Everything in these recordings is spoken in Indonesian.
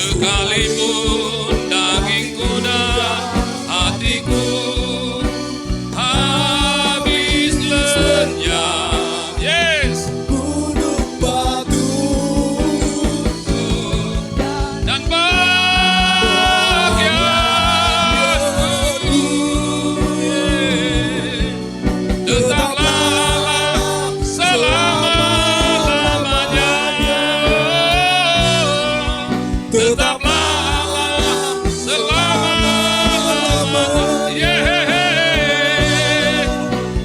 Sekalipun dagingku dan hatiku habis lenyap, yes, gunung batu dan bahagiaku, tetaplah selama-lamanya, tetaplah selama-lamanya,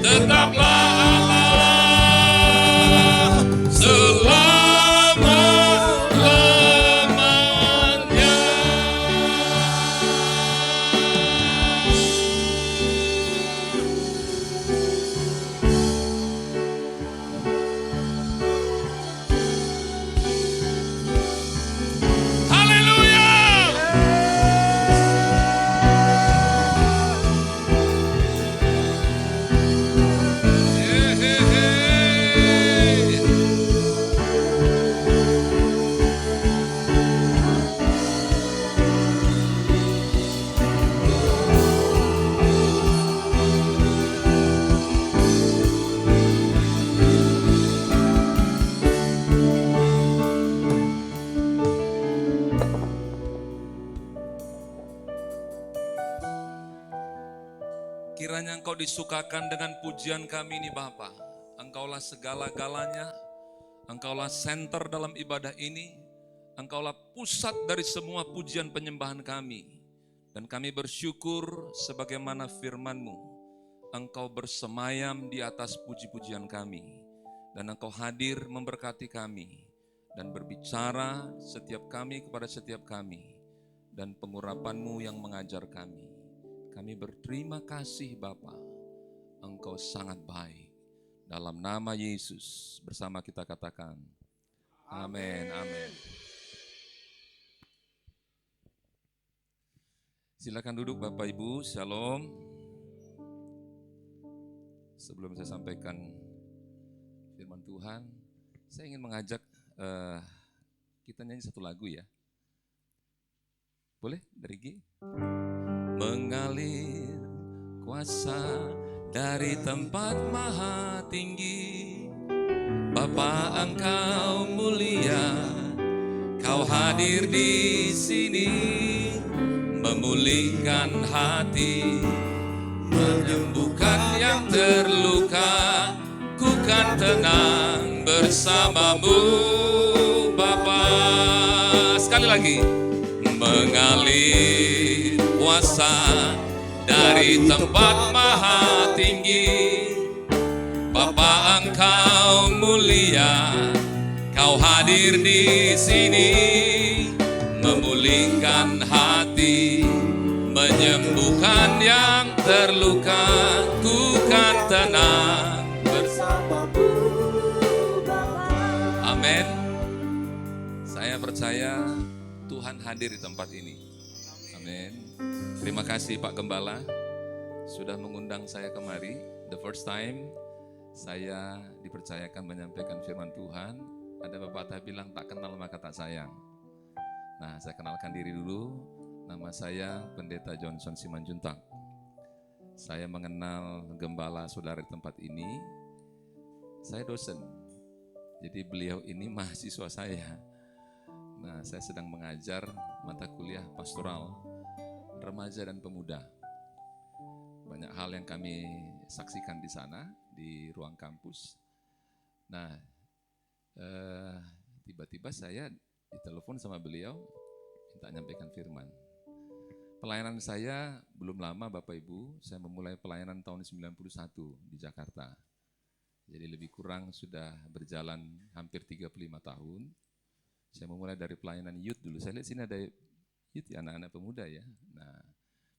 tetaplah selama-lamanya. Haleluya. Kiranya Engkau disukakan dengan pujian kami ini Bapa. Engkaulah segala-galanya, Engkaulah senter dalam ibadah ini, Engkaulah pusat dari semua pujian penyembahan kami. Dan kami bersyukur sebagaimana firman-Mu, Engkau bersemayam di atas puji-pujian kami. Dan Engkau hadir memberkati kami, dan berbicara setiap kami kepada setiap kami, dan pengurapan-Mu yang mengajar kami. Kami berterima kasih Bapa, Engkau sangat baik. Dalam nama Yesus bersama kita katakan, amin, amin. Silakan duduk Bapak Ibu, Shalom. Sebelum saya sampaikan firman Tuhan, saya ingin mengajak kita nyanyi satu lagu ya. Boleh dari G? Mengalir kuasa dari tempat maha tinggi, Bapa Engkau mulia, Kau hadir di sini, memulihkan hati, menyembuhkan yang terluka, ku kan tenang bersamamu Bapa. Sekali lagi, mengalir kuasa dari tempat maha tinggi, Bapa Engkau mulia, Kau hadir di sini, memulihkan hati, menyembuhkan yang terluka, ku kan tenang bersamamu Bapa. Amin. Saya percaya Tuhan hadir di tempat ini. Amin. Terima kasih Pak Gembala sudah mengundang saya kemari. The first time saya dipercayakan menyampaikan firman Tuhan. Ada pepatah bilang tak kenal maka tak sayang. Nah, saya kenalkan diri dulu. Nama saya Pendeta Johnson Simanjuntak. Saya mengenal Gembala saudara di tempat ini. Saya dosen. Jadi beliau ini mahasiswa saya. Nah, saya sedang mengajar mata kuliah pastoral remaja dan pemuda. Banyak hal yang kami saksikan di sana, di ruang kampus. Nah, tiba-tiba saya ditelepon sama beliau, minta nyampaikan firman. Pelayanan saya belum lama Bapak Ibu, saya memulai pelayanan tahun 91 di Jakarta. Jadi lebih kurang sudah berjalan hampir 35 tahun. Saya memulai dari pelayanan youth dulu. Saya lihat sini ada youth ya, anak-anak pemuda ya. Nah,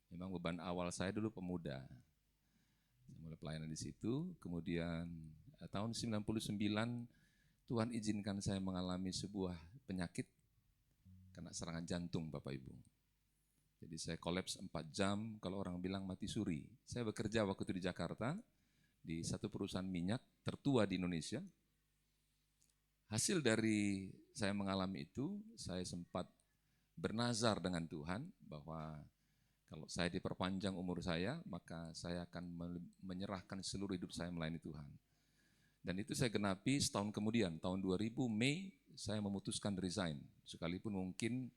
memang beban awal saya dulu pemuda. Saya mulai pelayanan di situ, kemudian tahun 99 Tuhan izinkan saya mengalami sebuah penyakit kena serangan jantung Bapak Ibu. Jadi saya kolaps 4 jam, kalau orang bilang mati suri. Saya bekerja waktu itu di Jakarta, di satu perusahaan minyak tertua di Indonesia. Hasil dari saya mengalami itu, saya sempat bernazar dengan Tuhan bahwa kalau saya diperpanjang umur saya, maka saya akan menyerahkan seluruh hidup saya melayani Tuhan. Dan itu saya genapi setahun kemudian, tahun 2000 Mei saya memutuskan resign. Sekalipun mungkin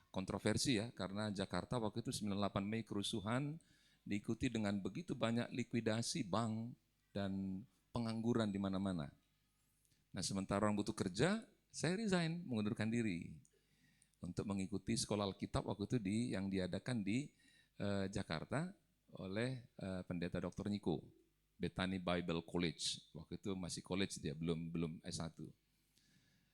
kontroversi ya, karena Jakarta waktu itu 98 Mei kerusuhan diikuti dengan begitu banyak likuidasi bank dan pengangguran di mana-mana. Nah sementara orang butuh kerja, saya resign, mengundurkan diri untuk mengikuti sekolah Alkitab waktu itu yang diadakan di Jakarta oleh pendeta Dr. Niko, Bethany Bible College. Waktu itu masih college dia, belum S1.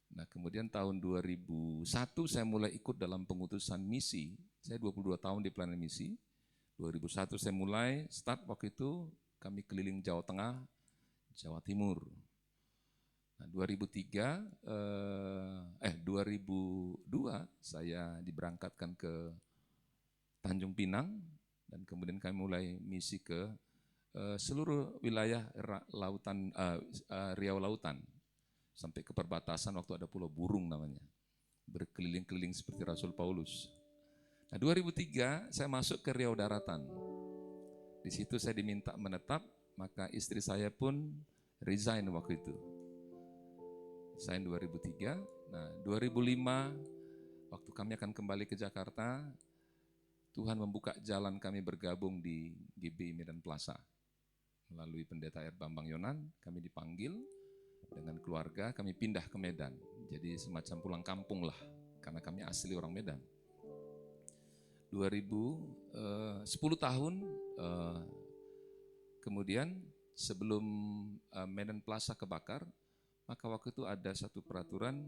Nah kemudian tahun 2001 saya mulai ikut dalam pengutusan misi. Saya 22 tahun di pelayanan misi. 2001 saya mulai start waktu itu kami keliling Jawa Tengah, Jawa Timur. Nah, 2002 saya diberangkatkan ke Tanjung Pinang dan kemudian kami mulai misi ke seluruh wilayah Riau Lautan sampai ke perbatasan waktu ada Pulau Burung namanya, berkeliling-keliling seperti Rasul Paulus. Nah 2003 saya masuk ke Riau Daratan. Di situ saya diminta menetap, maka istri saya pun resign waktu itu. Saya 2003, nah 2005 waktu kami akan kembali ke Jakarta, Tuhan membuka jalan kami bergabung di GBI Medan Plaza. Melalui pendeta R. Bambang Yonan, kami dipanggil dengan keluarga, kami pindah ke Medan. Jadi semacam pulang kampung lah, karena kami asli orang Medan. 10 tahun kemudian sebelum Medan Plaza kebakar, maka waktu itu ada satu peraturan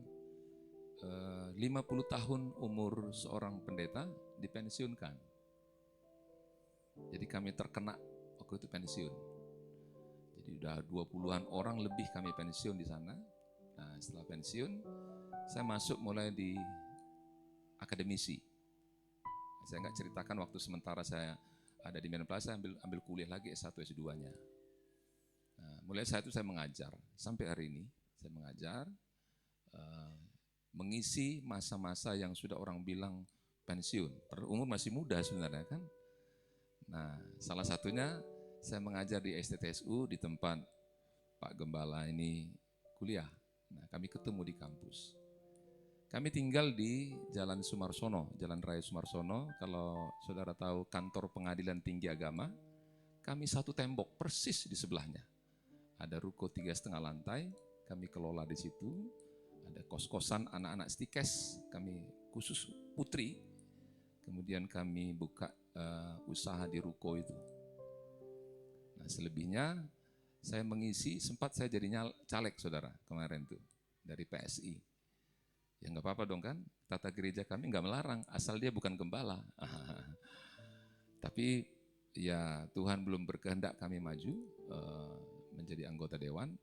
50 tahun umur seorang pendeta dipensiunkan. Jadi kami terkena waktu itu pensiun. Jadi udah 20-an orang lebih kami pensiun di sana. Nah setelah pensiun, saya masuk mulai di akademisi. Saya nggak ceritakan waktu sementara saya ada di Medan Plaza, ambil kuliah lagi S1, S2-nya. Nah, mulai saat itu saya mengajar, sampai hari ini. Saya mengajar, mengisi masa-masa yang sudah orang bilang pensiun. Umur masih muda sebenarnya kan. Nah, salah satunya saya mengajar di STTSU di tempat Pak Gembala ini kuliah. Nah, kami ketemu di kampus. Kami tinggal di Jalan Sumarsono, Jalan Raya Sumarsono. Kalau saudara tahu kantor Pengadilan Tinggi Agama, kami satu tembok persis di sebelahnya. Ada ruko 3,5 lantai. Kami kelola di situ, ada kos-kosan anak-anak stikes, kami khusus putri, kemudian kami buka usaha di ruko itu. Nah selebihnya saya mengisi, sempat saya jadi caleg saudara kemarin tuh, dari PSI. Ya nggak apa-apa dong kan, tata gereja kami nggak melarang, asal dia bukan gembala. Tapi ya Tuhan belum berkehendak kami maju menjadi anggota dewan.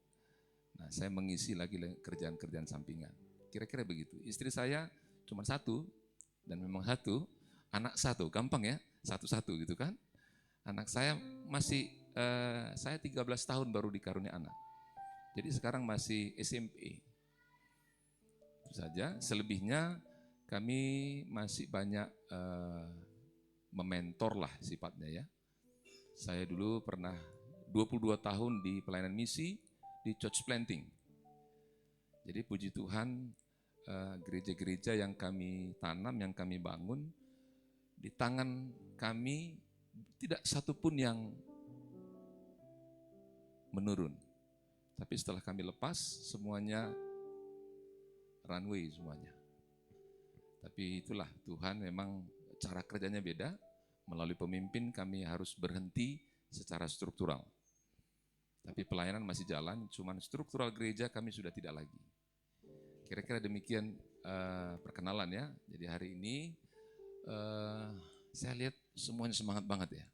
Nah, saya mengisi lagi kerjaan-kerjaan sampingan. Kira-kira begitu. Istri saya cuma satu, dan memang satu, anak satu, gampang ya, satu-satu gitu kan. Anak saya masih, saya 13 tahun baru dikarunia anak. Jadi sekarang masih SMP. Itu saja, selebihnya kami masih banyak mementor lah sifatnya ya. Saya dulu pernah 22 tahun di pelayanan misi, di church planting. Jadi puji Tuhan gereja-gereja yang kami tanam, yang kami bangun, di tangan kami tidak satupun yang menurun. Tapi setelah kami lepas, semuanya runway semuanya. Tapi itulah Tuhan memang cara kerjanya beda, melalui pemimpin kami harus berhenti secara struktural. Tapi pelayanan masih jalan, cuman struktural gereja kami sudah tidak lagi. Kira-kira demikian perkenalan ya. Jadi hari ini saya lihat semuanya semangat banget ya.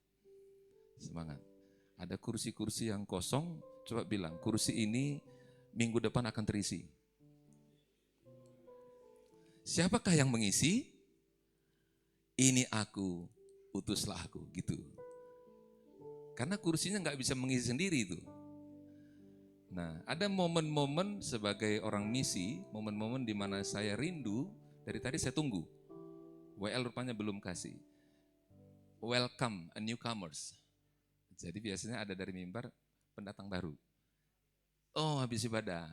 Semangat. Ada kursi-kursi yang kosong, coba bilang, kursi ini minggu depan akan terisi. Siapakah yang mengisi? Ini aku, utuslah aku, gitu. Karena kursinya nggak bisa mengisi sendiri itu. Nah, ada momen-momen sebagai orang misi, momen-momen di mana saya rindu Dari tadi saya tunggu. WL rupanya belum kasih. Welcome a newcomers. Jadi biasanya ada dari mimbar pendatang baru. Oh, habis ibadah.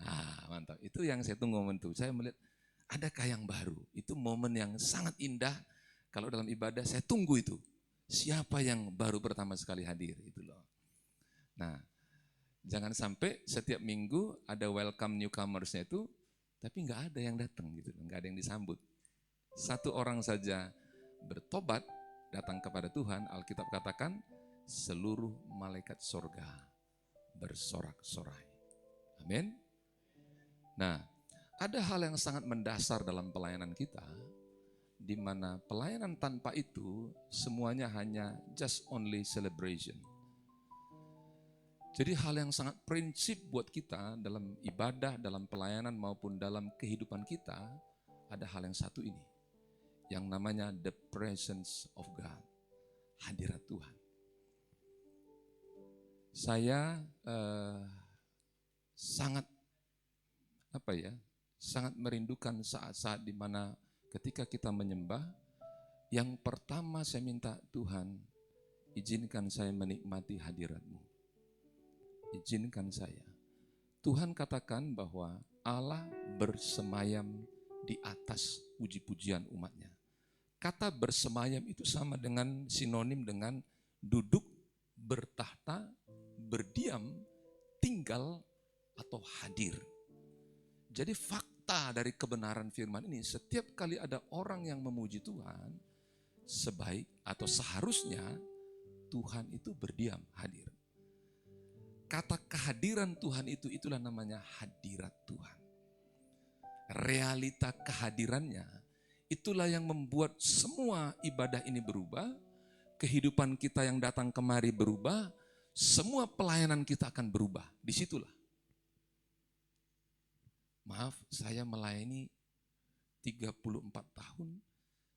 Mantap. Itu yang saya tunggu momen itu. Saya melihat adakah yang baru? Itu momen yang sangat indah. Kalau dalam ibadah saya tunggu itu. Siapa yang baru pertama sekali hadir itu loh. Nah, jangan sampai setiap minggu ada welcome newcomersnya itu, tapi nggak ada yang datang gitu, nggak ada yang disambut. Satu orang saja bertobat datang kepada Tuhan, Alkitab katakan seluruh malaikat sorga bersorak-sorai. Amin. Nah, ada hal yang sangat mendasar dalam pelayanan kita, di mana pelayanan tanpa itu semuanya hanya just only celebration. Jadi hal yang sangat prinsip buat kita dalam ibadah, dalam pelayanan maupun dalam kehidupan kita, ada hal yang satu ini, yang namanya the presence of God, hadirat Tuhan. Saya sangat sangat merindukan saat-saat di mana ketika kita menyembah, yang pertama saya minta Tuhan, izinkan saya menikmati hadirat-Mu. Izinkan saya. Tuhan katakan bahwa Allah bersemayam di atas puji-pujian umatnya. Kata bersemayam itu sama dengan sinonim dengan duduk, bertahta, berdiam, tinggal, atau hadir. Jadi fakta dari kebenaran firman ini, setiap kali ada orang yang memuji Tuhan, sebaik atau seharusnya Tuhan itu berdiam, hadir. Kata kehadiran Tuhan itu, itulah namanya hadirat Tuhan. Realita kehadirannya, itulah yang membuat semua ibadah ini berubah, kehidupan kita yang datang kemari berubah, semua pelayanan kita akan berubah. Disitulah. Maaf, saya melayani 34 tahun,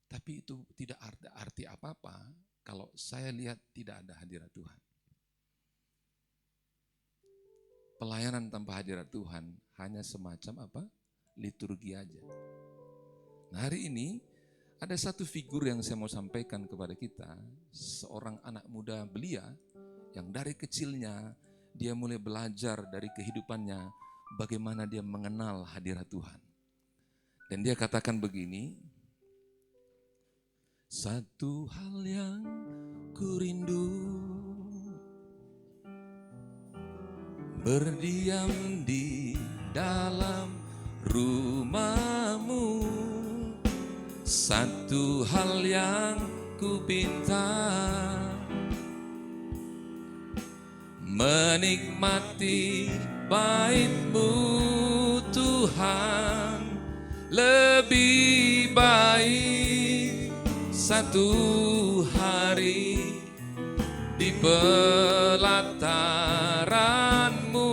tapi itu tidak ada arti apa-apa kalau saya lihat tidak ada hadirat Tuhan. Pelayanan tanpa hadirat Tuhan hanya semacam apa? Liturgi aja. Nah, hari ini ada satu figur yang saya mau sampaikan kepada kita, seorang anak muda belia yang dari kecilnya dia mulai belajar dari kehidupannya bagaimana dia mengenal hadirat Tuhan. Dan dia katakan begini, satu hal yang ku rindu, berdiam di dalam rumah-Mu. Satu hal yang ku pinta, menikmati bait-Mu Tuhan. Lebih baik satu hari di pelataran-Mu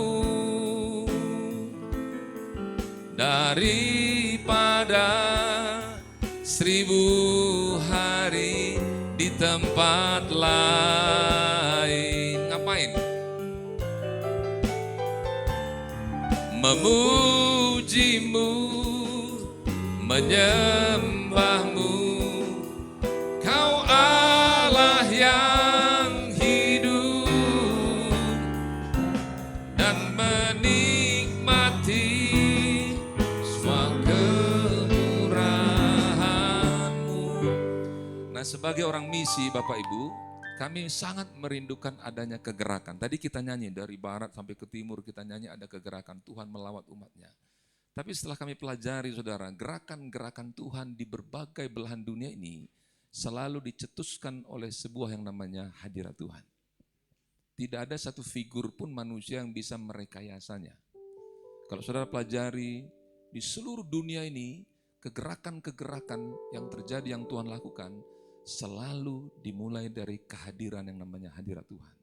daripada 1000 hari di tempat lain. Ngapain? Memuji-Mu, menyembah-Mu, Kau Allah yang hidup, dan menikmati semua kemurahan-Mu. Nah, sebagai orang misi Bapak Ibu, kami sangat merindukan adanya kegerakan. Tadi kita nyanyi dari barat sampai ke timur, kita nyanyi ada kegerakan Tuhan melawat umatnya. Tapi setelah kami pelajari saudara, gerakan-gerakan Tuhan di berbagai belahan dunia ini selalu dicetuskan oleh sebuah yang namanya hadirat Tuhan. Tidak ada satu figur pun manusia yang bisa merekayasanya. Kalau saudara pelajari di seluruh dunia ini, kegerakan-kegerakan yang terjadi yang Tuhan lakukan selalu dimulai dari kehadiran yang namanya hadirat Tuhan.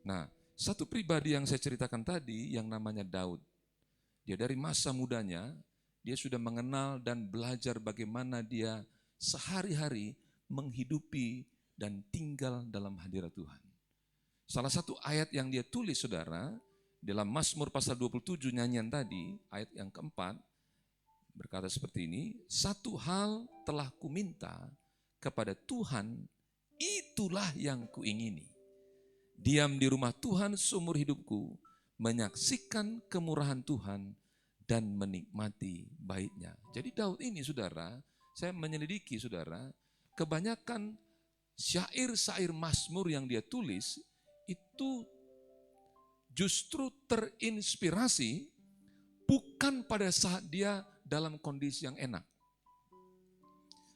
Nah, satu pribadi yang saya ceritakan tadi yang namanya Daud. Dia dari masa mudanya, dia sudah mengenal dan belajar bagaimana dia sehari-hari menghidupi dan tinggal dalam hadirat Tuhan. Salah satu ayat yang dia tulis saudara, dalam Mazmur pasal 27 nyanyian tadi, ayat yang keempat, berkata seperti ini, satu hal telah kuminta kepada Tuhan, itulah yang kuingini. Diam di rumah Tuhan seumur hidupku, menyaksikan kemurahan Tuhan dan menikmati baiknya. Jadi Daud ini saudara, saya menyelidiki saudara, kebanyakan syair-syair Mazmur yang dia tulis itu justru terinspirasi bukan pada saat dia dalam kondisi yang enak.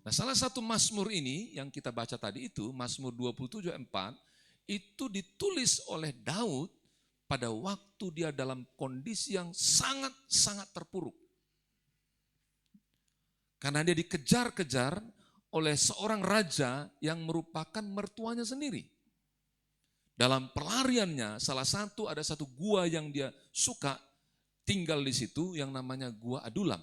Nah, salah satu Mazmur ini yang kita baca tadi itu, Mazmur 27:4, itu ditulis oleh Daud pada waktu dia dalam kondisi yang sangat-sangat terpuruk. Karena dia dikejar-kejar oleh seorang raja yang merupakan mertuanya sendiri. Dalam pelariannya, ada satu gua yang dia suka tinggal di situ yang namanya Gua Adulam.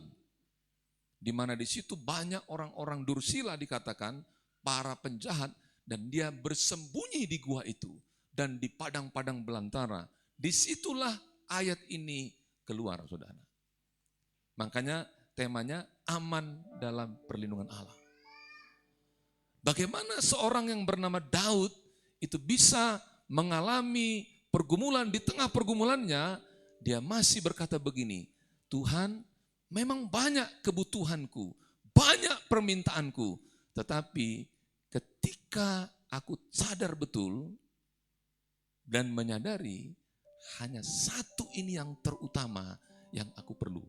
Di mana di situ banyak orang-orang dursila dikatakan, para penjahat, dan dia bersembunyi di gua itu dan di padang-padang belantara. Disitulah ayat ini keluar, saudara. Makanya temanya aman dalam perlindungan Allah. Bagaimana seorang yang bernama Daud itu bisa mengalami pergumulan, di tengah pergumulannya dia masih berkata begini, Tuhan memang banyak kebutuhanku, banyak permintaanku, tetapi ketika aku sadar betul dan menyadari hanya satu ini yang terutama yang aku perlu.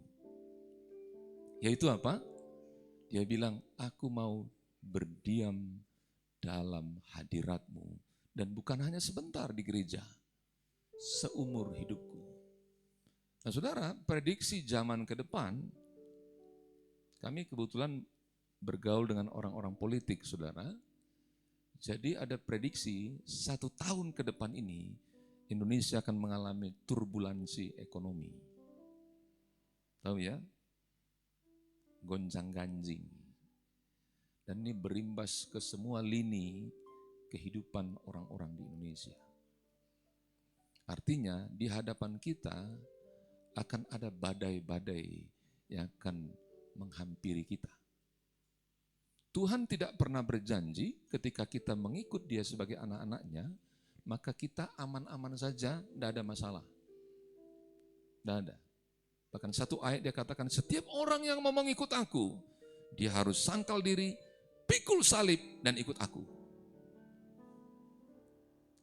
Yaitu apa? Dia bilang, aku mau berdiam dalam hadirat-Mu. Dan bukan hanya sebentar di gereja, seumur hidupku. Nah saudara, prediksi zaman ke depan, kami kebetulan bergaul dengan orang-orang politik saudara. Jadi ada prediksi 1 tahun ke depan ini, Indonesia akan mengalami turbulensi ekonomi. Tahu ya? Gonjang-ganjing. Dan ini berimbas ke semua lini kehidupan orang-orang di Indonesia. Artinya di hadapan kita akan ada badai-badai yang akan menghampiri kita. Tuhan tidak pernah berjanji ketika kita mengikut Dia sebagai anak-anaknya, maka kita aman-aman saja, tidak ada masalah. Tidak ada. Bahkan satu ayat dia katakan, setiap orang yang mau mengikut aku, dia harus sangkal diri, pikul salib, dan ikut aku.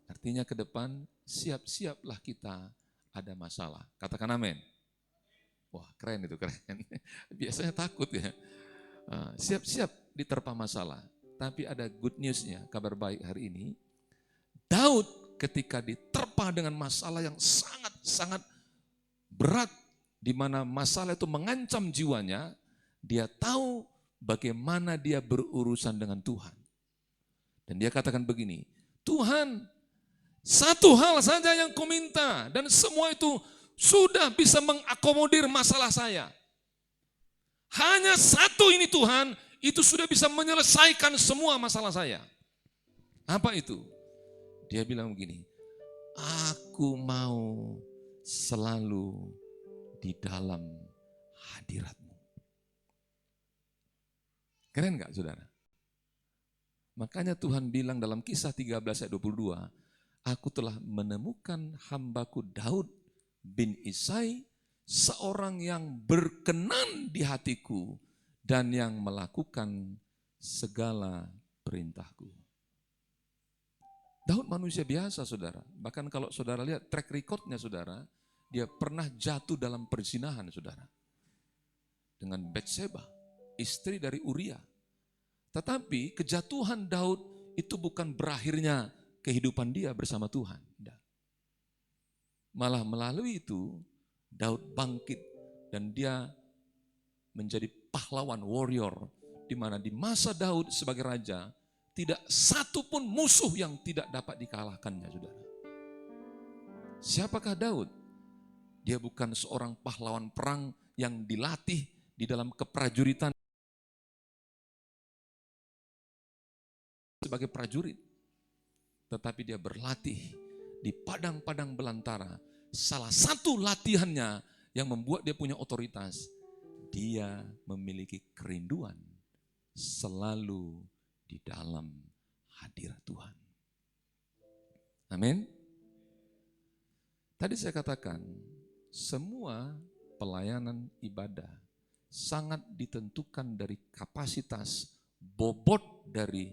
Artinya ke depan, siap-siaplah kita ada masalah. Katakan amin. Wah keren itu, keren. Biasanya takut ya. Siap-siap diterpa masalah. Tapi ada good newsnya, kabar baik hari ini. Daud ketika diterpa dengan masalah yang sangat-sangat berat, di mana masalah itu mengancam jiwanya, dia tahu bagaimana dia berurusan dengan Tuhan. Dan dia katakan begini, Tuhan, satu hal saja yang kuminta, dan semua itu sudah bisa mengakomodir masalah saya. Hanya satu ini Tuhan, itu sudah bisa menyelesaikan semua masalah saya. Apa itu? Dia bilang begini, aku mau selalu di dalam hadirat-Mu. Keren gak saudara? Makanya Tuhan bilang dalam Kisah 13 ayat 22, aku telah menemukan hambaku Daud bin Isai, seorang yang berkenan di hatiku dan yang melakukan segala perintahku. Daud manusia biasa saudara, bahkan kalau saudara lihat track recordnya saudara, dia pernah jatuh dalam perzinahan saudara. Dengan Batseba, istri dari Uria. Tetapi kejatuhan Daud itu bukan berakhirnya kehidupan dia bersama Tuhan. Malah melalui itu, Daud bangkit dan dia menjadi pahlawan, warrior. Di mana di masa Daud sebagai raja, tidak satu pun musuh yang tidak dapat dikalahkannya, saudara. Siapakah Daud? Dia bukan seorang pahlawan perang yang dilatih di dalam keprajuritan sebagai prajurit. Tetapi dia berlatih di padang-padang belantara. Salah satu latihannya yang membuat dia punya otoritas, dia memiliki kerinduan selalu di dalam hadirat Tuhan. Amin. Tadi saya katakan, semua pelayanan ibadah sangat ditentukan dari kapasitas bobot dari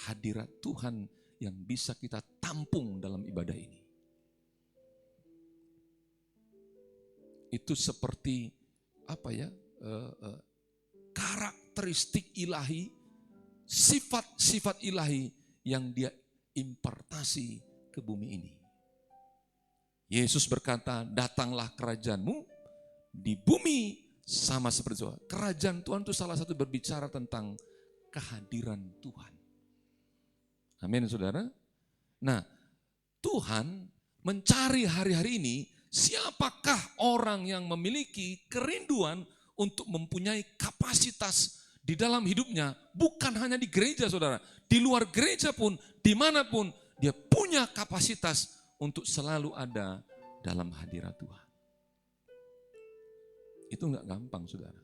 hadirat Tuhan yang bisa kita tampung dalam ibadah ini. Itu seperti karakteristik ilahi, sifat-sifat ilahi yang dia impartasi ke bumi ini. Yesus berkata, datanglah kerajaanmu di bumi sama seperti itu. Kerajaan Tuhan itu salah satu berbicara tentang kehadiran Tuhan. Amin, saudara. Nah, Tuhan mencari hari-hari ini siapakah orang yang memiliki kerinduan untuk mempunyai kapasitas di dalam hidupnya, bukan hanya di gereja, saudara. Di luar gereja pun, dimanapun, dia punya kapasitas untuk selalu ada dalam hadirat Tuhan. Itu enggak gampang, saudara.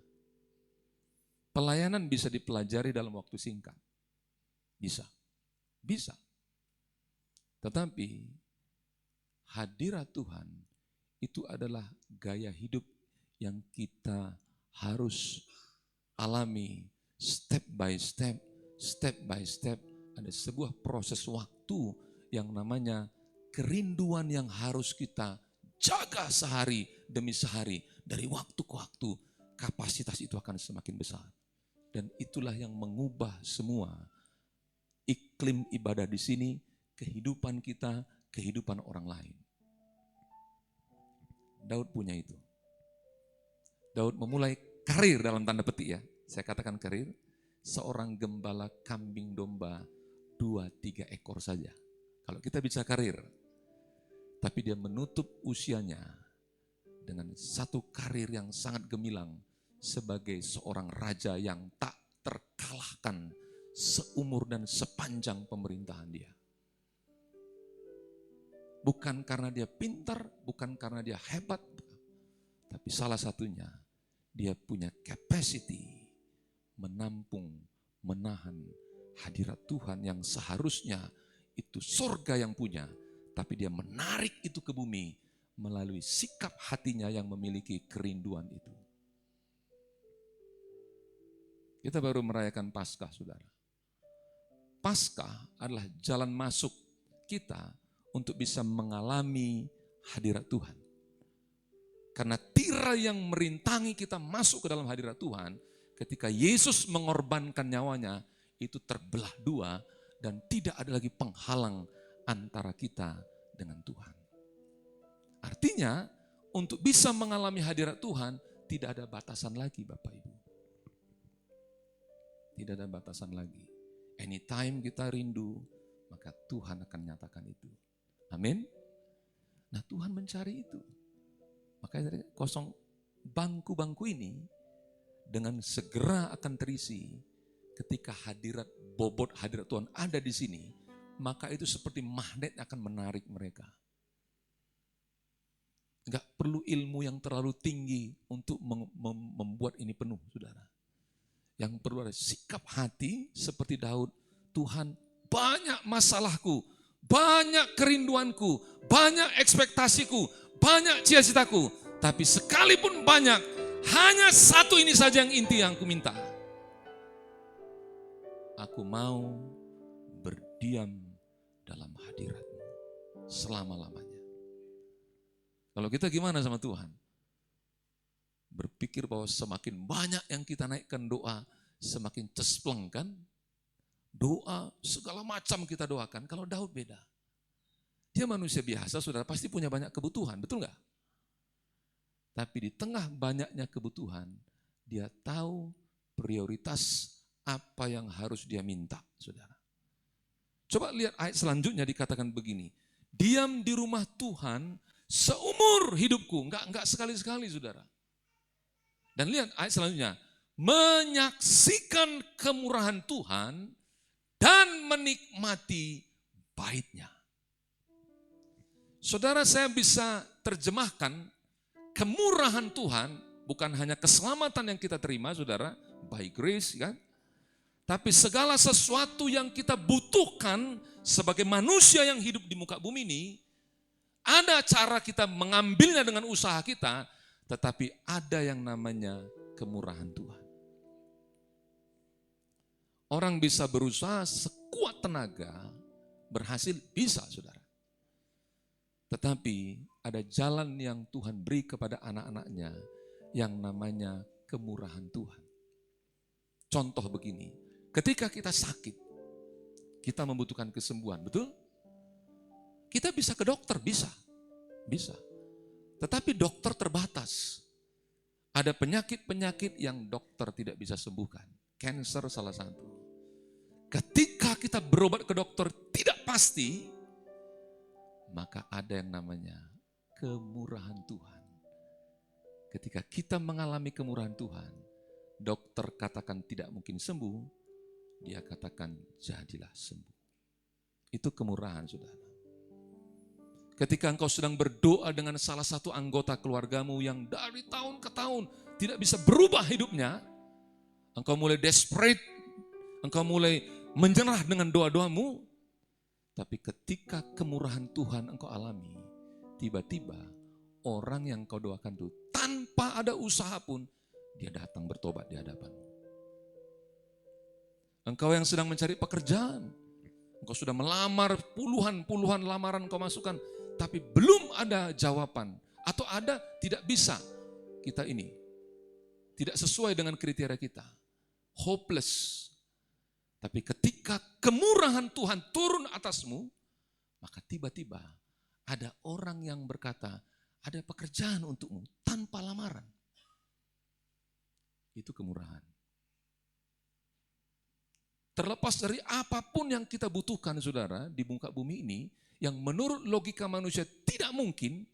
Pelayanan bisa dipelajari dalam waktu singkat. Bisa. Tetapi hadirat Tuhan itu adalah gaya hidup yang kita harus alami step by step. Ada sebuah proses waktu yang namanya kerinduan yang harus kita jaga sehari demi sehari. Dari waktu ke waktu, kapasitas itu akan semakin besar. Dan itulah yang mengubah semua iklim ibadah di sini, kehidupan kita, kehidupan orang lain. Daud punya itu. Daud memulai karir dalam tanda petik ya. Saya katakan karir, seorang gembala kambing domba 2-3 ekor saja. Kalau kita bicara karir, tapi dia menutup usianya dengan satu karir yang sangat gemilang sebagai seorang raja yang tak terkalahkan seumur dan sepanjang pemerintahan dia. Bukan karena dia pintar, bukan karena dia hebat, tapi salah satunya dia punya capacity menampung, menahan hadirat Tuhan yang seharusnya itu surga yang punya, tapi dia menarik itu ke bumi melalui sikap hatinya yang memiliki kerinduan itu. Kita baru merayakan Paskah, saudara. Paskah adalah jalan masuk kita untuk bisa mengalami hadirat Tuhan. Karena tirai yang merintangi kita masuk ke dalam hadirat Tuhan, ketika Yesus mengorbankan nyawanya, itu terbelah dua dan tidak ada lagi penghalang antara kita dengan Tuhan. Artinya, untuk bisa mengalami hadirat Tuhan, tidak ada batasan lagi Bapak Ibu. Tidak ada batasan lagi. Anytime kita rindu, maka Tuhan akan nyatakan itu. Amin. Nah, Tuhan mencari itu. Makanya dari kosong bangku-bangku ini dengan segera akan terisi ketika bobot hadirat Tuhan ada di sini, maka itu seperti magnet akan menarik mereka. Enggak perlu ilmu yang terlalu tinggi untuk membuat ini penuh, saudara. Yang perlu ada sikap hati seperti Daud. Tuhan, banyak masalahku, banyak kerinduanku, banyak ekspektasiku, banyak cita-citaku. Tapi sekalipun banyak, hanya satu ini saja yang inti yang aku minta. Aku mau berdiam dalam hadirat-Mu selama-lamanya. Kalau kita gimana sama Tuhan? Berpikir bahwa semakin banyak yang kita naikkan doa, semakin cespleng kan? Doa segala macam kita doakan. Kalau Daud beda. Dia manusia biasa, saudara pasti punya banyak kebutuhan, betul nggak? Tapi di tengah banyaknya kebutuhan, dia tahu prioritas apa yang harus dia minta, saudara. Coba lihat ayat selanjutnya dikatakan begini. Diam di rumah Tuhan seumur hidupku. Enggak sekali-sekali, saudara. Dan lihat ayat selanjutnya. Menyaksikan kemurahan Tuhan dan menikmati baitnya. Saudara, saya bisa terjemahkan kemurahan Tuhan Bukan hanya keselamatan yang kita terima, saudara, by grace, kan? Tapi segala sesuatu yang kita butuhkan sebagai manusia yang hidup di muka bumi ini, ada cara kita mengambilnya dengan usaha kita, tetapi ada yang namanya kemurahan Tuhan. Orang bisa berusaha sekuat tenaga, berhasil bisa, saudara. Tetapi ada jalan yang Tuhan beri kepada anak-anaknya yang namanya kemurahan Tuhan. Contoh begini, ketika kita sakit, kita membutuhkan kesembuhan, betul? Kita bisa ke dokter, bisa. Tetapi dokter terbatas. Ada penyakit-penyakit yang dokter tidak bisa sembuhkan. Cancer salah satu. Ketika kita berobat ke dokter tidak pasti, maka ada yang namanya kemurahan Tuhan. Ketika kita mengalami kemurahan Tuhan, dokter katakan tidak mungkin sembuh, dia katakan jadilah sembuh. Itu kemurahan, saudara. Ketika engkau sedang berdoa dengan salah satu anggota keluargamu yang dari tahun ke tahun tidak bisa berubah hidupnya, engkau mulai desperate, engkau mulai menyerah dengan doa-doamu, tapi ketika kemurahan Tuhan engkau alami, tiba-tiba orang yang engkau doakan itu tanpa ada usaha pun, dia datang bertobat di hadapanmu. Engkau yang sedang mencari pekerjaan, engkau sudah melamar puluhan lamaran engkau masukkan, tapi belum ada jawaban, atau ada tidak bisa, kita ini tidak sesuai dengan kriteria kita, hopeless. Tapi ketika kemurahan Tuhan turun atasmu, maka tiba-tiba ada orang yang berkata, ada pekerjaan untukmu tanpa lamaran. Itu kemurahan. Terlepas dari apapun yang kita butuhkan, saudara, di muka bumi ini, yang menurut logika manusia tidak mungkin,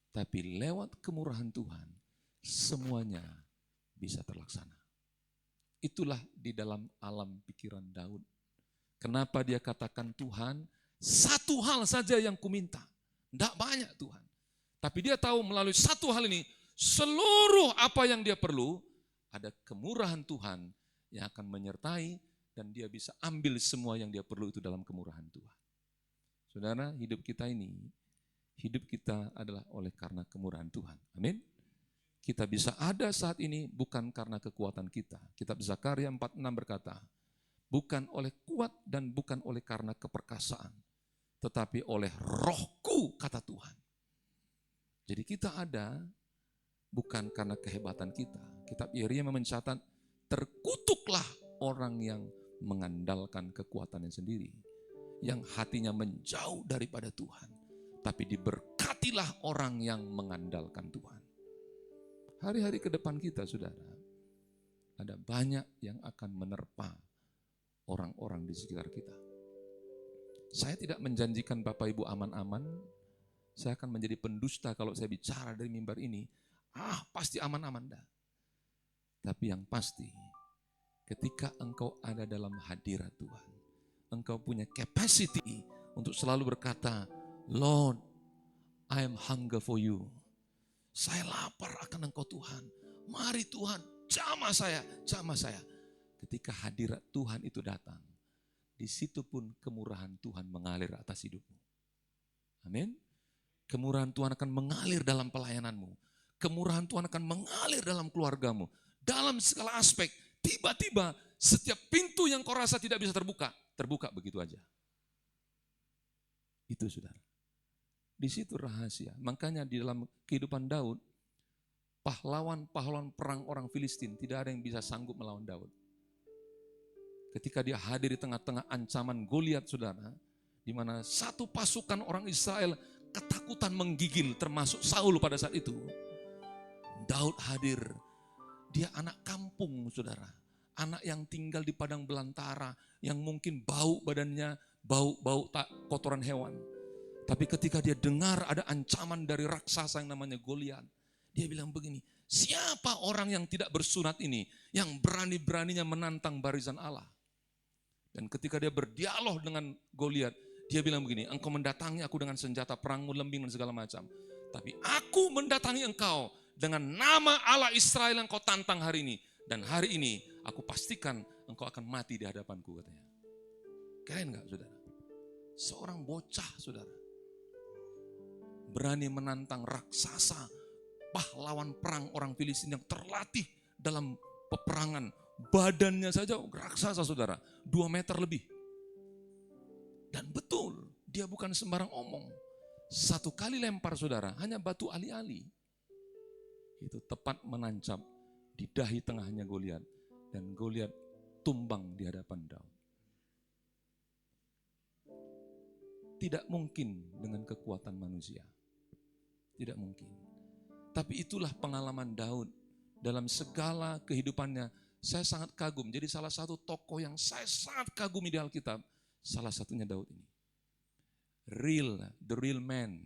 tapi lewat kemurahan Tuhan, semuanya bisa terlaksana. Itulah di dalam alam pikiran Daud. Kenapa dia katakan, Tuhan, satu hal saja yang kuminta. Tidak banyak, Tuhan. Tapi dia tahu melalui satu hal ini, seluruh apa yang dia perlu, ada kemurahan Tuhan yang akan menyertai, dan dia bisa ambil semua yang dia perlu itu dalam kemurahan Tuhan. Saudara, hidup kita ini, hidup kita adalah oleh karena kemurahan Tuhan. Amin. Kita bisa ada saat ini bukan karena kekuatan kita. Kitab Zakaria 4:6 berkata, bukan oleh kuat dan bukan oleh karena keperkasaan, tetapi oleh rohku, kata Tuhan. Jadi kita ada bukan karena kehebatan kita. Kitab Yeremia mencatat, terkutuklah orang yang mengandalkan kekuatannya sendiri, yang hatinya menjauh daripada Tuhan, tapi diberkatilah orang yang mengandalkan Tuhan. Hari-hari ke depan kita, saudara, ada banyak yang akan menerpa orang-orang di sekitar kita. Saya tidak menjanjikan Bapak Ibu aman-aman, saya akan menjadi pendusta kalau saya bicara dari mimbar ini, pasti aman-aman dah. Tapi yang pasti, ketika engkau ada dalam hadirat Tuhan, engkau punya capacity untuk selalu berkata, Lord, I am hunger for you. Saya lapar akan engkau Tuhan. Mari Tuhan, jamah saya. Ketika hadirat Tuhan itu datang, di situ pun kemurahan Tuhan mengalir atas hidupmu. Amin. Kemurahan Tuhan akan mengalir dalam pelayananmu. Kemurahan Tuhan akan mengalir dalam keluargamu. Dalam segala aspek, tiba-tiba setiap pintu yang kau rasa tidak bisa terbuka begitu aja. Itu, saudara. Di situ rahasia. Makanya di dalam kehidupan Daud, pahlawan-pahlawan perang orang Filistin tidak ada yang bisa sanggup melawan Daud. Ketika dia hadir di tengah-tengah ancaman Goliat, saudara, di mana satu pasukan orang Israel ketakutan menggigil, termasuk Saul pada saat itu. Daud hadir. Dia anak kampung, saudara. Anak yang tinggal di padang belantara, yang mungkin bau badannya, bau kotoran hewan. Tapi ketika dia dengar ada ancaman dari raksasa yang namanya Goliat, dia bilang begini, siapa orang yang tidak bersunat ini, yang berani-beraninya menantang barisan Allah? Dan ketika dia berdialog dengan Goliat, dia bilang begini, engkau mendatangi aku dengan senjata perangmu, lembing dan segala macam. Tapi aku mendatangi engkau dengan nama Allah Israel yang kau tantang hari ini. Dan hari ini aku pastikan engkau akan mati di hadapanku, katanya. Keren gak, saudara? Seorang bocah, saudara, berani menantang raksasa, pahlawan perang orang Filistin yang terlatih dalam peperangan. Badannya saja raksasa, saudara, 2 meter lebih. Dan betul, dia bukan sembarang omong. 1 kali lempar, saudara, hanya batu ali-ali. Itu tepat menancap di dahi tengahnya Goliat, dan Goliat tumbang di hadapan Daud. Tidak mungkin dengan kekuatan manusia. Tidak mungkin. Tapi itulah pengalaman Daud dalam segala kehidupannya. Saya sangat kagum. Jadi salah satu tokoh yang saya sangat kagumi di Alkitab, salah satunya Daud ini. The real man.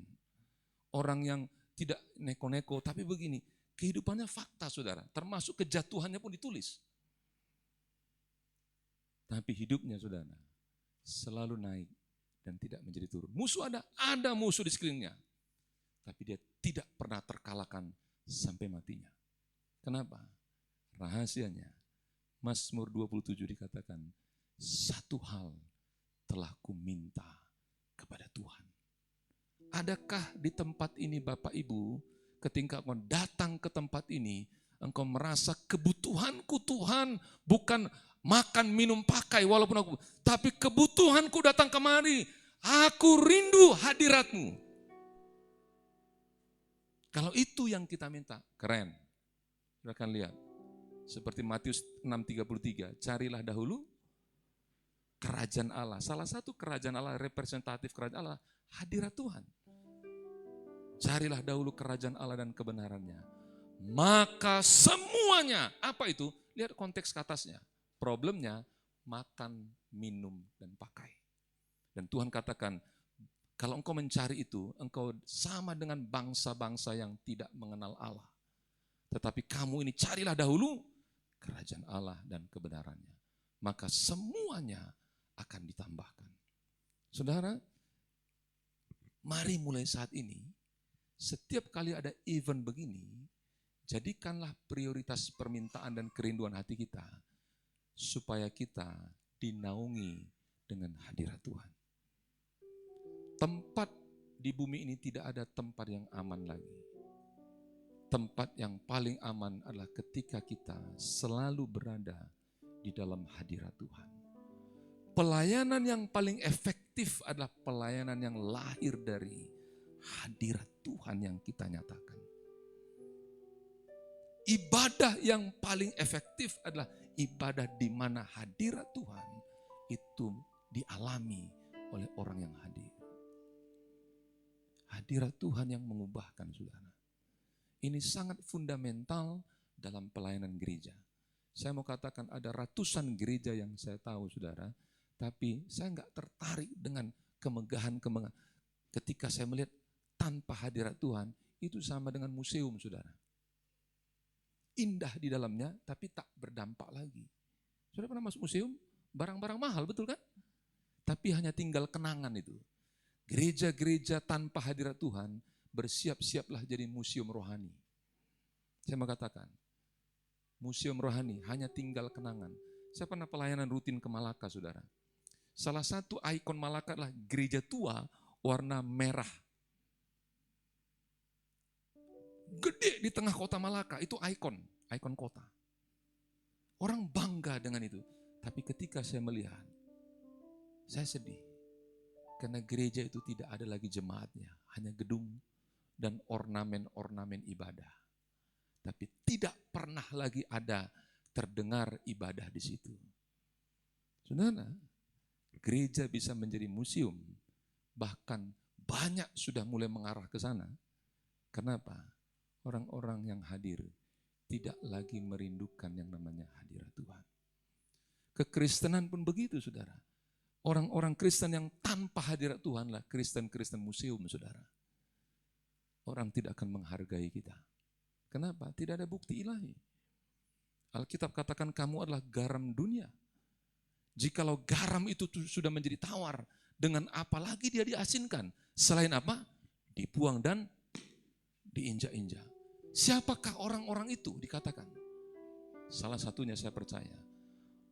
Orang yang tidak neko-neko, tapi begini, kehidupannya fakta, saudara. Termasuk kejatuhannya pun ditulis. Tapi hidupnya, saudara, selalu naik dan tidak menjadi turun. Musuh ada musuh di sekelilingnya. Tapi dia tidak pernah terkalahkan sampai matinya. Kenapa? Rahasianya, Mazmur 27 dikatakan, 1 hal telah kuminta kepada Tuhan. Adakah di tempat ini Bapak Ibu, ketika engkau datang ke tempat ini, engkau merasa kebutuhanku Tuhan bukan makan, minum, pakai, walaupun aku, tapi kebutuhanku datang kemari, aku rindu hadirat-Mu. Kalau itu yang kita minta, keren. Kita akan lihat. Seperti Matius 6:33, carilah dahulu kerajaan Allah. Salah satu kerajaan Allah, representatif kerajaan Allah, hadirat Tuhan. Carilah dahulu kerajaan Allah dan kebenarannya. Maka semuanya, apa itu? Lihat konteks ke atasnya. Problemnya, makan, minum, dan pakai. Dan Tuhan katakan, kalau engkau mencari itu, engkau sama dengan bangsa-bangsa yang tidak mengenal Allah. Tetapi kamu ini carilah dahulu kerajaan Allah dan kebenarannya. Maka semuanya akan ditambahkan. Saudara, mari mulai saat ini, setiap kali ada event begini, jadikanlah prioritas permintaan dan kerinduan hati kita, supaya kita dinaungi dengan hadirat Tuhan. Tempat di bumi ini tidak ada tempat yang aman lagi. Tempat yang paling aman adalah ketika kita selalu berada di dalam hadirat Tuhan. Pelayanan yang paling efektif adalah pelayanan yang lahir dari hadirat Tuhan yang kita nyatakan. Ibadah yang paling efektif adalah ibadah di mana hadirat Tuhan itu dialami oleh orang yang hadir. Hadirat Tuhan yang mengubahkan, saudara. Ini sangat fundamental dalam pelayanan gereja. Saya mau katakan ada ratusan gereja yang saya tahu, saudara, tapi saya enggak tertarik dengan kemegahan-kemegahan. Ketika saya melihat tanpa hadirat Tuhan, itu sama dengan museum, saudara. Indah di dalamnya, tapi tak berdampak lagi. Saudara pernah masuk museum? Barang-barang mahal, betul kan? Tapi hanya tinggal kenangan itu. Gereja-gereja tanpa hadirat Tuhan, bersiap-siaplah jadi museum rohani. Saya mau katakan, museum rohani hanya tinggal kenangan. Saya pernah pelayanan rutin ke Malaka, saudara. Salah satu ikon Malaka adalah gereja tua warna merah. Gede di tengah kota Malaka, itu ikon kota. Orang bangga dengan itu. Tapi ketika saya melihat, saya sedih. Karena gereja itu tidak ada lagi jemaatnya, hanya gedung dan ornamen-ornamen ibadah. Tapi tidak pernah lagi ada terdengar ibadah di situ. Saudara, gereja bisa menjadi museum, bahkan banyak sudah mulai mengarah ke sana. Kenapa? Orang-orang yang hadir tidak lagi merindukan yang namanya hadirat Tuhan. Kekristenan pun begitu, saudara. Orang-orang Kristen yang tanpa hadirat Tuhan lah Kristen-Kristen museum, saudara. Orang tidak akan menghargai kita. Kenapa? Tidak ada bukti ilahi. Alkitab katakan kamu adalah garam dunia. Jikalau garam itu sudah menjadi tawar, dengan apa lagi dia diasinkan? Selain apa? Dibuang dan diinjak-injak. Siapakah orang-orang itu dikatakan? Salah satunya saya percaya,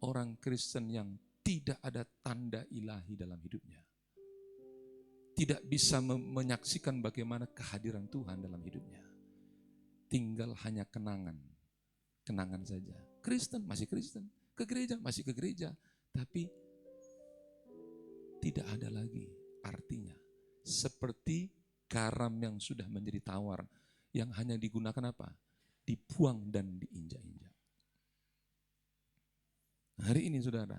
orang Kristen yang tidak ada tanda ilahi dalam hidupnya. Tidak bisa menyaksikan bagaimana kehadiran Tuhan dalam hidupnya. Tinggal hanya kenangan saja. Kristen, masih Kristen. Ke gereja, masih ke gereja. Tapi tidak ada lagi artinya. Seperti garam yang sudah menjadi tawar, yang hanya digunakan apa? Dibuang dan diinjak-injak. Hari ini saudara,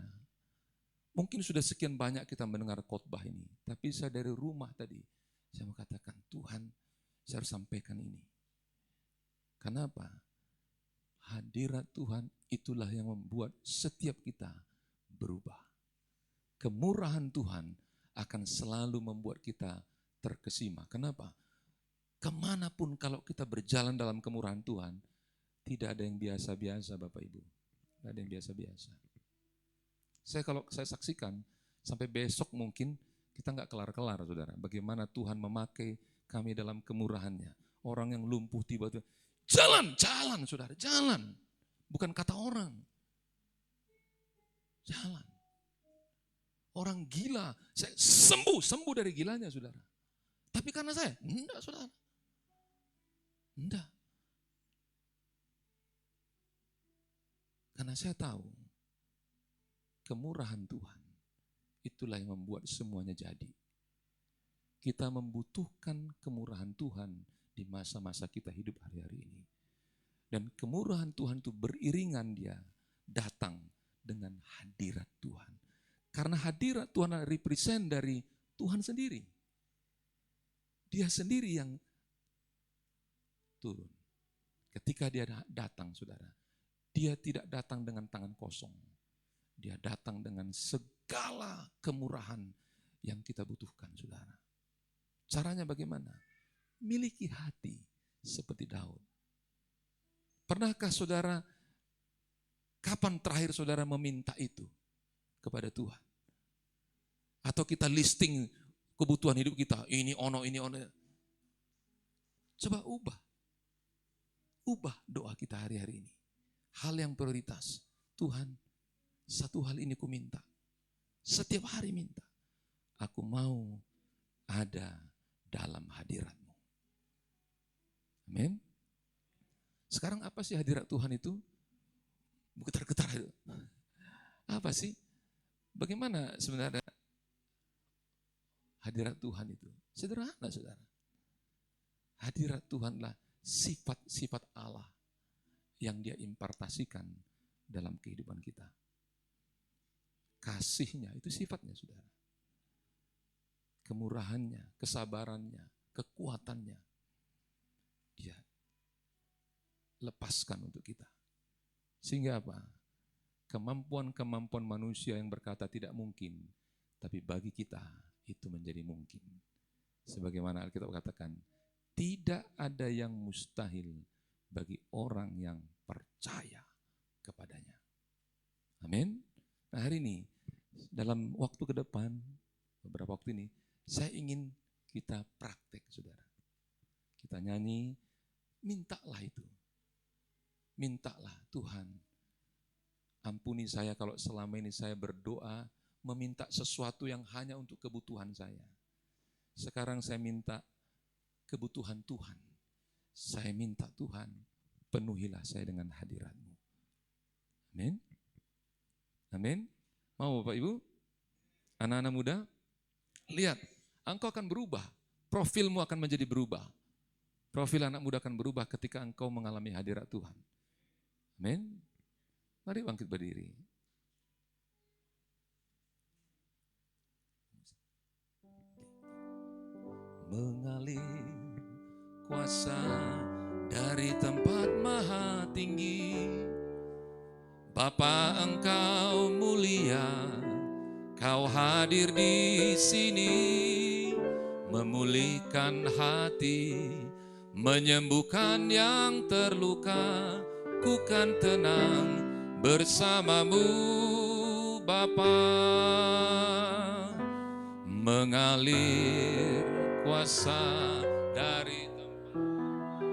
mungkin sudah sekian banyak kita mendengar khotbah ini, tapi saya dari rumah tadi, saya mengatakan, Tuhan, saya harus sampaikan ini. Kenapa? Hadirat Tuhan itulah yang membuat setiap kita berubah. Kemurahan Tuhan akan selalu membuat kita terkesima. Kenapa? Kemanapun kalau kita berjalan dalam kemurahan Tuhan, tidak ada yang biasa-biasa Bapak Ibu. Tidak ada yang biasa-biasa. Kalau saya saksikan, sampai besok mungkin kita nggak kelar-kelar saudara. Bagaimana Tuhan memakai kami dalam kemurahannya. Orang yang lumpuh tiba-tiba, jalan saudara, jalan. Bukan kata orang. Jalan. Orang gila, saya sembuh dari gilanya saudara. Tapi karena saya, enggak saudara. Enggak. Karena saya tahu, kemurahan Tuhan, itulah yang membuat semuanya jadi. Kita membutuhkan kemurahan Tuhan di masa-masa kita hidup hari-hari ini. Dan kemurahan Tuhan itu beriringan dia datang dengan hadirat Tuhan. Karena hadirat Tuhan represent dari Tuhan sendiri. Dia sendiri yang turun. Ketika dia datang saudara, dia tidak datang dengan tangan kosong. Dia datang dengan segala kemurahan yang kita butuhkan saudara. Caranya bagaimana? Miliki hati seperti Daud. Pernahkah saudara, kapan terakhir saudara meminta itu kepada Tuhan? Atau kita listing kebutuhan hidup kita, ini ono. Coba ubah doa kita hari-hari ini. Hal yang prioritas, Tuhan, satu hal ini ku minta. Setiap hari minta. Aku mau ada dalam hadirat-Mu. Amin. Sekarang apa sih hadirat Tuhan itu? Getar-getar itu. Apa sih? Bagaimana sebenarnya hadirat Tuhan itu? Sederhana saudara. Hadirat Tuhanlah sifat-sifat Allah yang dia impartasikan dalam kehidupan kita. Kasihnya itu sifatnya saudara. Kemurahannya, kesabarannya, kekuatannya. Dia lepaskan untuk kita. Sehingga apa? Kemampuan-kemampuan manusia yang berkata tidak mungkin, tapi bagi kita itu menjadi mungkin. Sebagaimana Alkitab katakan, tidak ada yang mustahil bagi orang yang percaya kepadanya. Amin. Nah hari ini, dalam waktu ke depan, beberapa waktu ini, saya ingin kita praktek saudara. Kita nyanyi, mintalah itu. Mintalah Tuhan, ampuni saya kalau selama ini saya berdoa, meminta sesuatu yang hanya untuk kebutuhan saya. Sekarang saya minta kebutuhan Tuhan. Saya minta Tuhan, penuhilah saya dengan hadirat-Mu. Amin. Amin. Mau Bapak Ibu? Anak-anak muda? Lihat, engkau akan berubah. Profilmu akan menjadi berubah. Profil anak muda akan berubah ketika engkau mengalami hadirat Tuhan. Amin. Mari bangkit berdiri. Mengalir kuasa dari tempat maha tinggi. Bapa engkau mulia, kau hadir di sini, memulihkan hati, menyembuhkan yang terluka, ku kan tenang bersamamu Bapa. Mengalir kuasa dari tempat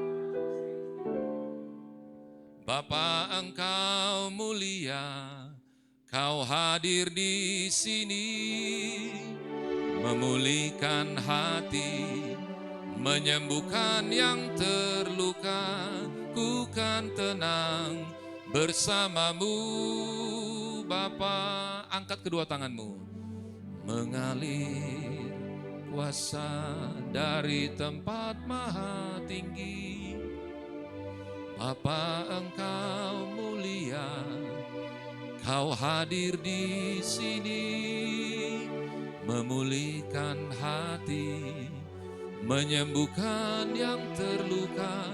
Bapa, Engkau mulia, Kau hadir di sini, memulihkan hati, menyembuhkan yang terluka. Ku kan tenang bersamamu, Bapa. Angkat kedua tanganmu. Mengalir kuasa dari tempat maha tinggi, Bapa, Engkau mulia, Kau hadir di sini, memulihkan hati, menyembuhkan yang terluka.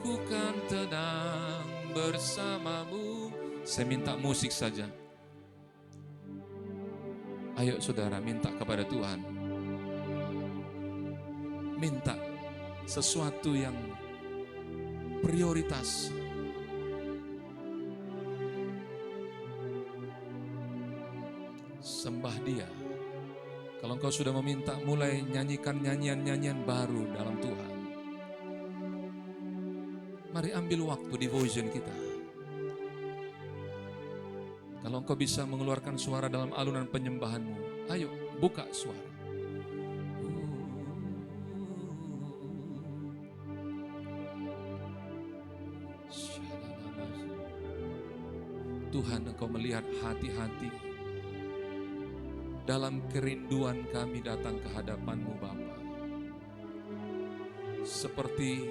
Ku kan tenang bersamamu. Saya minta musik saja. Ayo saudara, minta kepada Tuhan. Minta sesuatu yang prioritas. Sembah Dia. Kalau engkau sudah meminta, mulai nyanyikan nyanyian-nyanyian baru dalam Tuhan. Mari ambil waktu devotion kita. Kalau engkau bisa mengeluarkan suara dalam alunan penyembahanmu, ayo buka suara. Tuhan, Engkau melihat hati-hati. Dalam kerinduan kami datang ke hadapan-Mu, Bapa. Seperti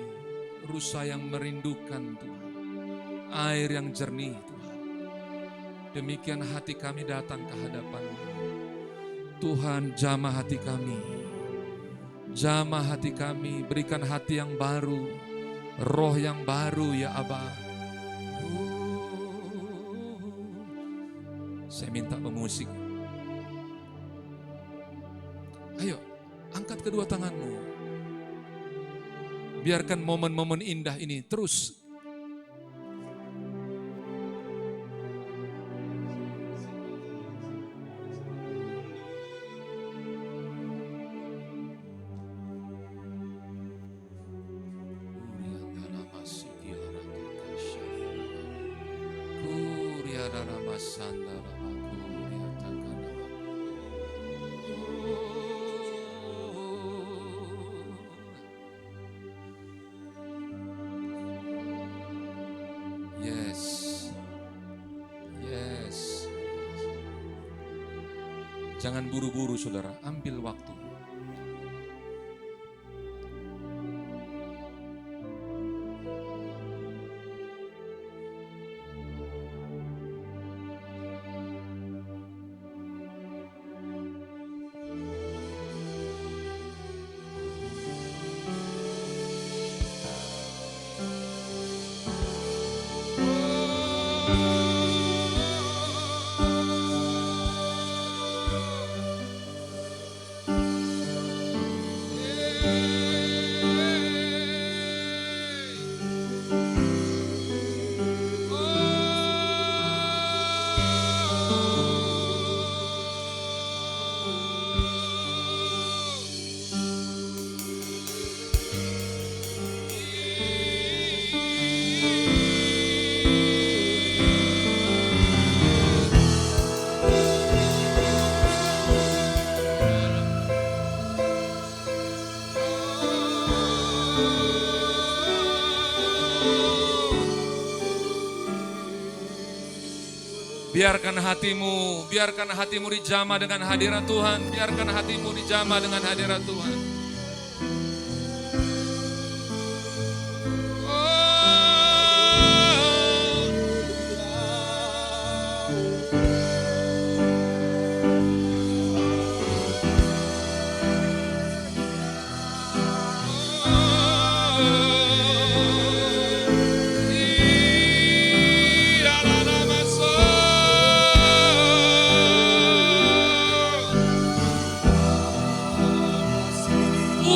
rusa yang merindukan Tuhan, air yang jernih Tuhan. Demikian hati kami datang ke hadapan-Mu. Tuhan, jamah hati kami. Jamah hati kami, berikan hati yang baru, roh yang baru ya Aba. Saya minta pemusik. Ayo, angkat kedua tanganmu. Biarkan momen-momen indah ini terus. Jangan buru-buru saudara, ambil waktu. Biarkan hatimu dijamah dengan hadirat Tuhan. Biarkan hatimu dijamah dengan hadirat Tuhan.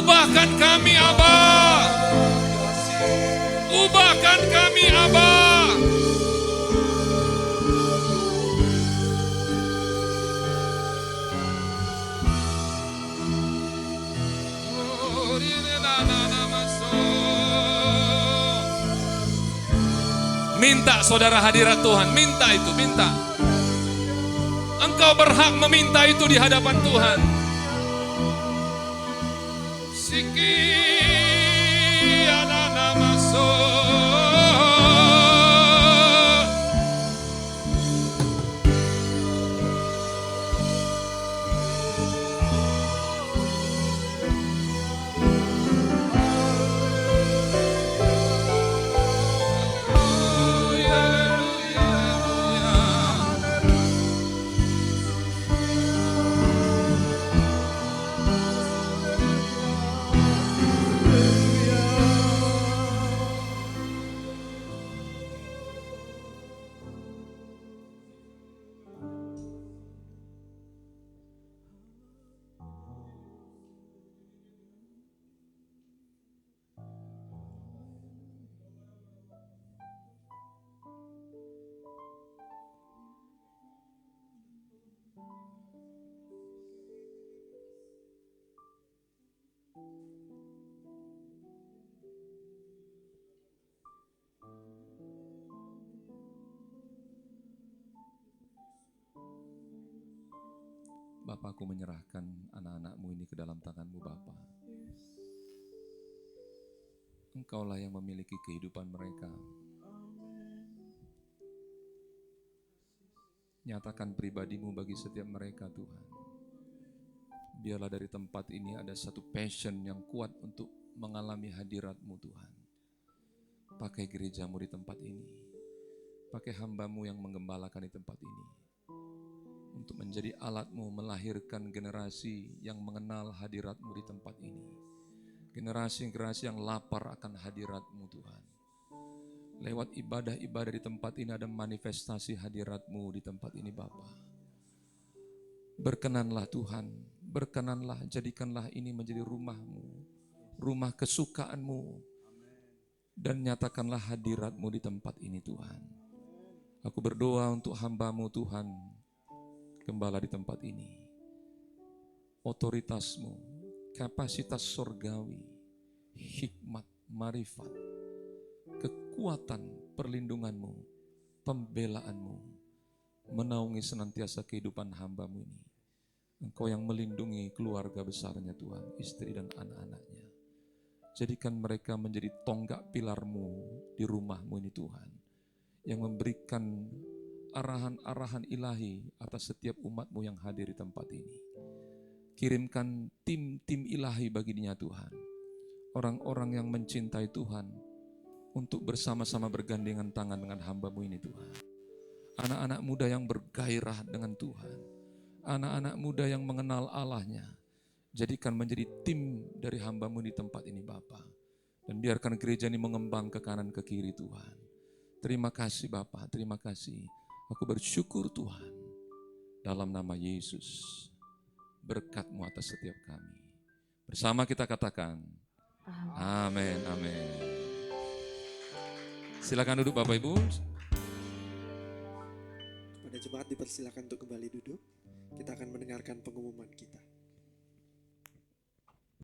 Ubahkan kami, Aba. Ubahkan kami, Aba. Minta saudara hadirat Tuhan, minta itu, minta. Engkau berhak meminta itu di hadapan Tuhan. Siki ada nama Bapa, aku menyerahkan anak-anak-mu ini ke dalam tangan-mu Bapa. Engkaulah yang memiliki kehidupan mereka. Nyatakan pribadi-mu bagi setiap mereka Tuhan. Biarlah dari tempat ini ada satu passion yang kuat untuk mengalami hadirat-mu Tuhan. Pakai gereja-mu di tempat ini. Pakai hamba-mu yang menggembalakan di tempat ini. Untuk menjadi alat-mu melahirkan generasi yang mengenal hadirat-mu di tempat ini. Generasi-generasi yang lapar akan hadirat-mu Tuhan. Lewat ibadah-ibadah di tempat ini ada manifestasi hadirat-mu di tempat ini Bapa. Berkenanlah Tuhan, berkenanlah, jadikanlah ini menjadi rumah-mu, rumah kesukaan-mu. Dan nyatakanlah hadirat-mu di tempat ini Tuhan. Aku berdoa untuk hamba-mu Tuhan, gembala di tempat ini, otoritas-mu, kapasitas surgawi, hikmat, marifat, kekuatan, perlindungan-mu, pembelaan-mu, menaungi senantiasa kehidupan hamba-mu ini. Engkau yang melindungi keluarga besarnya Tuhan, istri dan anak-anaknya. Jadikan mereka menjadi tonggak pilar-mu di rumah-mu ini Tuhan, yang memberikan arahan-arahan ilahi atas setiap umat-mu yang hadir di tempat ini. Kirimkan tim-tim ilahi baginya Tuhan. Orang-orang yang mencintai Tuhan untuk bersama-sama bergandengan tangan dengan hamba-mu ini Tuhan. Anak-anak muda yang bergairah dengan Tuhan. Anak-anak muda yang mengenal Allahnya. Jadikan menjadi tim dari hamba-mu di tempat ini Bapa. Dan biarkan gereja ini mengembang ke kanan ke kiri Tuhan. Terima kasih Bapa, terima kasih. Aku bersyukur Tuhan, dalam nama Yesus, berkat-Mu atas setiap kami. Bersama kita katakan, amin, amin. Silakan duduk Bapak Ibu. Pada jemaat dipersilakan untuk kembali duduk. Kita akan mendengarkan pengumuman kita.